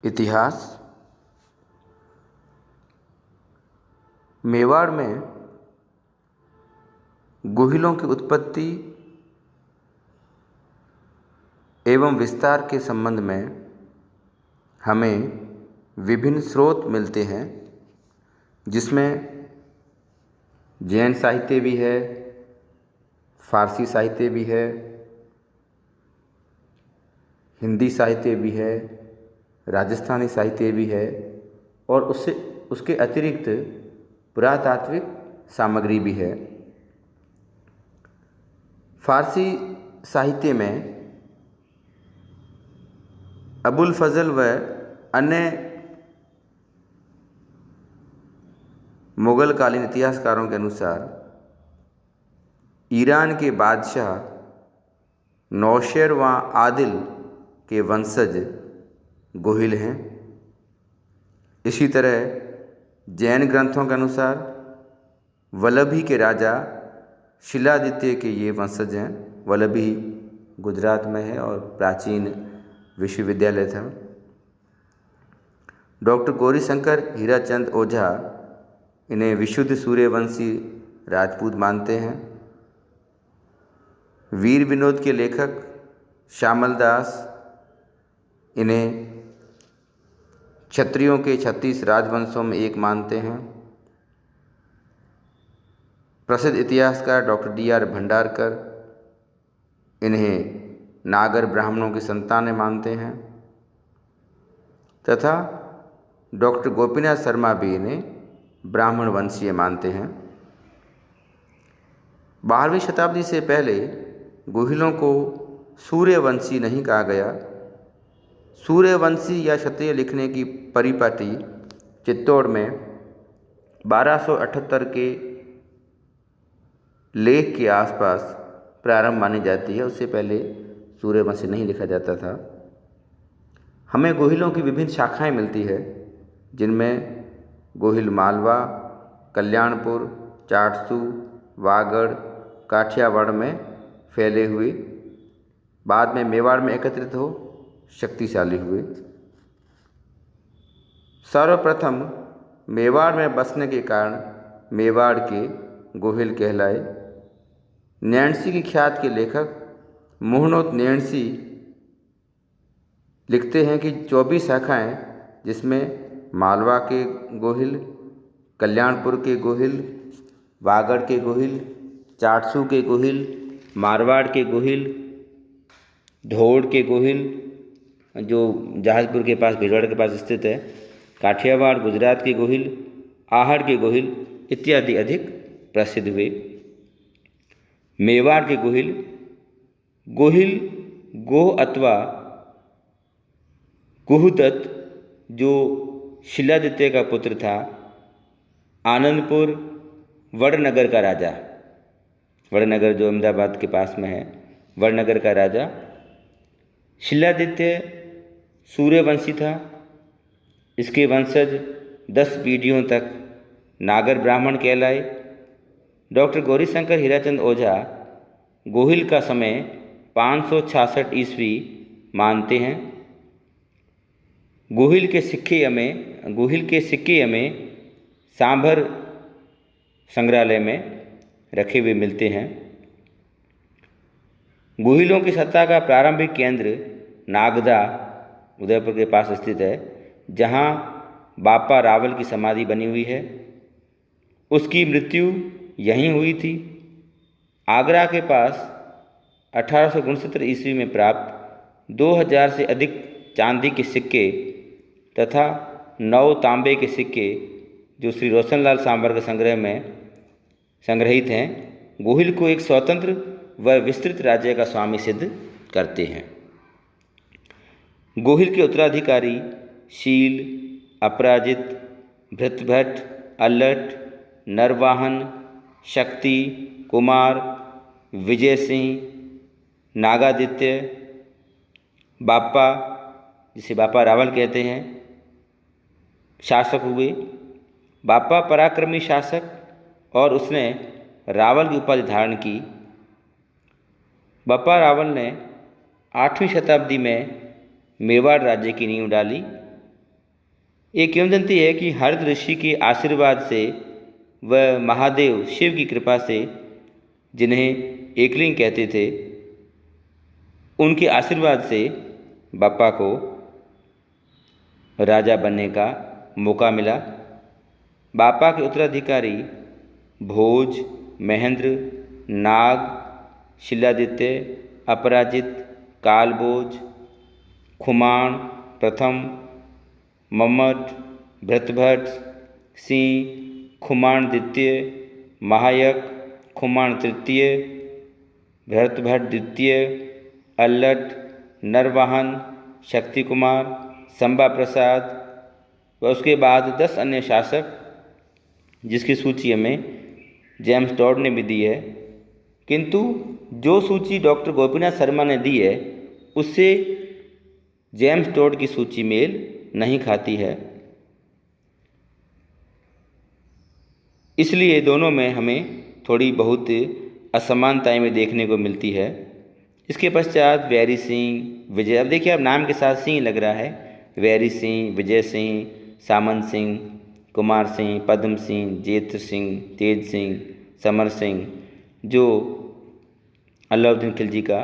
इतिहास। मेवाड़ में गुहिलों की उत्पत्ति एवं विस्तार के संबंध में हमें विभिन्न स्रोत मिलते हैं, जिसमें जैन साहित्य भी है, फारसी साहित्य भी है, हिंदी साहित्य भी है, राजस्थानी साहित्य भी है और उसके अतिरिक्त पुरातात्विक सामग्री भी है। फारसी साहित्य में अबुल फजल व अन्य मुग़ल कालीन इतिहासकारों के अनुसार ईरान के बादशाह नौशेरवां आदिल के वंशज गोहिल हैं। इसी तरह जैन ग्रंथों के अनुसार वल्लभी के राजा शिलादित्य के ये वंशज हैं। वल्लभी गुजरात में है और प्राचीन विश्वविद्यालय था। डॉक्टर गौरीशंकर हीराचंद ओझा इन्हें विशुद्ध सूर्यवंशी राजपूत मानते हैं। वीर विनोद के लेखक श्यामल दास इन्हें क्षत्रियों के 36 राजवंशों में एक मानते हैं। प्रसिद्ध इतिहासकार डॉक्टर D.R. भंडारकर इन्हें नागर ब्राह्मणों की संतानें मानते हैं तथा डॉक्टर गोपीनाथ शर्मा भी इन्हें ब्राह्मण वंशीय मानते हैं। 12वीं शताब्दी से पहले गोहिलों को सूर्यवंशी नहीं कहा गया। सूर्यवंशी या क्षत्रिय लिखने की परिपाटी चित्तौड़ में 1278 के लेख के आसपास प्रारंभ मानी जाती है। उससे पहले सूर्यवंशी नहीं लिखा जाता था। हमें गोहिलों की विभिन्न शाखाएं मिलती है, जिनमें गोहिल मालवा, कल्याणपुर, चाटसू, वागड़, काठियावाड़ में फैले हुए, बाद में मेवाड़ में एकत्रित हो शक्तिशाली हुए। सर्वप्रथम मेवाड़ में बसने के कारण मेवाड़ के गोहिल कहलाए। नैणसी की ख्यात के लेखक मोहनोत नैणसी लिखते हैं कि 24 शाखाएं, जिसमें मालवा के गोहिल, कल्याणपुर के गोहिल, वागड़ के गोहिल, चाटसू के गोहिल, मारवाड़ के गोहिल, धौड़ के गोहिल जो जहाजपुर के पास भीलवाड़ा के पास स्थित है, काठियावाड़ गुजरात के गोहिल, आहड़ के गोहिल इत्यादि अधिक प्रसिद्ध हुए। मेवाड़ के गोहिल गोह अथवा गुहदत्त जो शिलादित्य का पुत्र था, आनंदपुर वड़नगर का राजा, वड़नगर जो अहमदाबाद के पास में है, वड़नगर का राजा शिलादित्य सूर्यवंशी था। इसके वंशज 10 पीढ़ियों तक नागर ब्राह्मण कहलाए। डॉक्टर गौरीशंकर हीराचंद ओझा गोहिल का समय 566 ईस्वी मानते हैं। गोहिल के सिक्के हमें सांभर संग्रहालय में रखे हुए मिलते हैं। गोहिलों की सत्ता का प्रारंभिक केंद्र नागदा उदयपुर के पास स्थित है, जहाँ बापा रावल की समाधि बनी हुई है। उसकी मृत्यु यहीं हुई थी। आगरा के पास 1869 ईस्वी में प्राप्त 2000 से अधिक चांदी के सिक्के तथा 9 तांबे के सिक्के जो श्री रोशनलाल सांभर के संग्रह में संग्रहित हैं, गोहिल को एक स्वतंत्र व विस्तृत राज्य का स्वामी सिद्ध करते हैं। गोहिल के उत्तराधिकारी शील, अपराजित, भृतभट्ट, अल्लट, नरवाहन, शक्ति, कुमार, विजय सिंह, नागादित्य, बापा जिसे बापा रावल कहते हैं, शासक हुए। बापा पराक्रमी शासक और उसने रावल की उपाधि धारण की। बापा रावल ने 8वीं शताब्दी में मेवाड़ राज्य की नींव डाली एक किंवदंती है कि हरित ऋषि के आशीर्वाद से व महादेव शिव की कृपा से, जिन्हें एकलिंग कहते थे, उनके आशीर्वाद से बापा को राजा बनने का मौका मिला। बापा के उत्तराधिकारी भोज, महेंद्र, नाग, शिलादित्य, अपराजित, कालभोज, खुमान प्रथम, मम्मट, भृतभट्ट, सिंह, खुमान द्वितीय, महायक, खुमान तृतीय, भरतभट्ट द्वितीय, अल्लट, नरवाहन, शक्ति कुमार, संबा प्रसाद व उसके बाद 10 अन्य शासक, जिसकी सूची हमें जेम्स टॉड ने भी दी है। किंतु जो सूची डॉक्टर गोपीनाथ शर्मा ने दी है उससे जेम्स टॉड की सूची मेल नहीं खाती है। इसलिए दोनों में हमें थोड़ी बहुत असमानताएं में देखने को मिलती है। इसके पश्चात वैरी सिंह, विजय, अब देखिए अब नाम के साथ सिंह लग रहा है, वैरी सिंह, विजय सिंह, सामंत सिंह, कुमार सिंह, पद्म सिंह, जेत्र सिंह, तेज सिंह, समर सिंह, जो अलाउद्दीन खिलजी का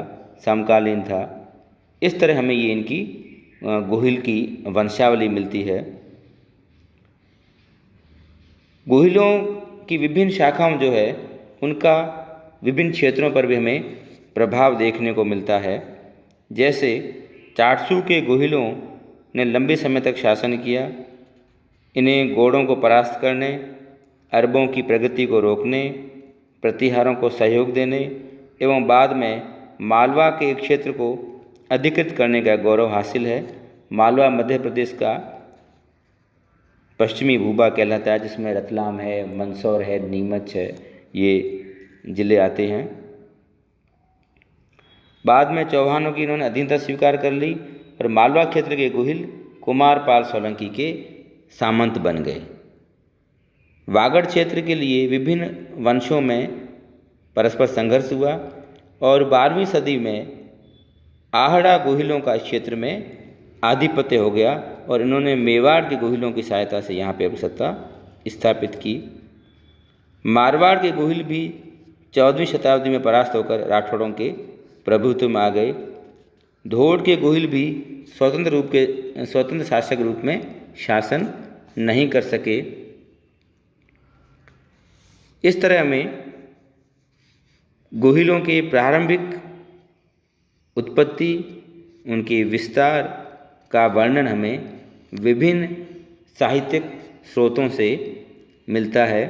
समकालीन था। इस तरह हमें ये इनकी गोहिल की वंशावली मिलती है। गोहिलों की विभिन्न शाखाओं जो है उनका विभिन्न क्षेत्रों पर भी हमें प्रभाव देखने को मिलता है। जैसे चाटसू के गोहिलों ने लंबे समय तक शासन किया। इन्हें गौड़ों को परास्त करने, अरबों की प्रगति को रोकने, प्रतिहारों को सहयोग देने एवं बाद में मालवा के एक क्षेत्र को अधिकृत करने का गौरव हासिल है। मालवा मध्य प्रदेश का पश्चिमी भूभाग कहलाता है, जिसमें रतलाम है, मंदसौर है, नीमच है, ये जिले आते हैं। बाद में चौहानों की इन्होंने अधीनता स्वीकार कर ली और मालवा क्षेत्र के गोहिल कुमार पाल सोलंकी के सामंत बन गए। वागड़ क्षेत्र के लिए विभिन्न वंशों में परस्पर संघर्ष हुआ और 12वीं सदी में आहड़ा गोहिलों का इस क्षेत्र में आधिपत्य हो गया और इन्होंने मेवाड़ के गोहिलों की सहायता से यहाँ पे अपनी सत्ता स्थापित की। मारवाड़ के गोहिल भी 14वीं शताब्दी में परास्त होकर राठौड़ों के प्रभुत्व में आ गए। धोड़ के गोहिल भी स्वतंत्र शासक रूप में शासन नहीं कर सके। इस तरह हमें गोहिलों के प्रारंभिक उत्पत्ति, उनके विस्तार का वर्णन हमें विभिन्न साहित्यिक स्रोतों से मिलता है।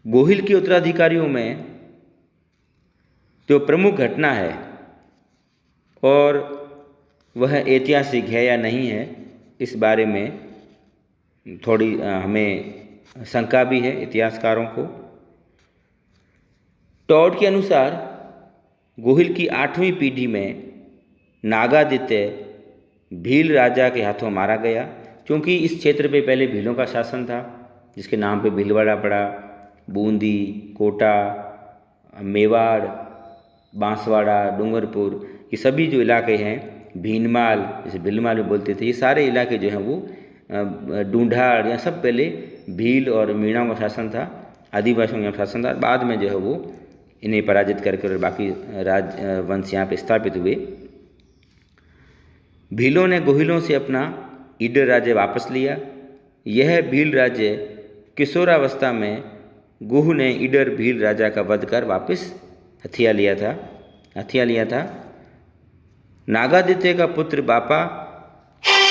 गोहिल के उत्तराधिकारियों में जो प्रमुख घटना है और वह ऐतिहासिक है या नहीं है, इस बारे में थोड़ी हमें शंका भी है इतिहासकारों को। टॉड के अनुसार गोहिल की 8वीं पीढ़ी में नागादित्य भील राजा के हाथों मारा गया, क्योंकि इस क्षेत्र पे पहले भीलों का शासन था, जिसके नाम पे भीलवाड़ा पड़ा। बूंदी, कोटा, मेवाड़, बांसवाड़ा, डूंगरपुर, ये सभी जो इलाके हैं, भीनमाल, जैसे भीलमाल में बोलते थे, ये सारे इलाके जो हैं वो ढूंढाड़, यहाँ सब पहले भील और मीणाओं का शासन था, आदिवासियों का शासन था। बाद में जो है वो इन्हें पराजित करके और बाकी वंश यहाँ पे स्थापित हुए। भीलों ने गोहिलों से अपना ईडर राज्य वापस लिया। यह भील राज्य किशोरावस्था में गुह ने ईडर भील राजा का वध कर वापस हथिया लिया था। नागादित्य का पुत्र बापा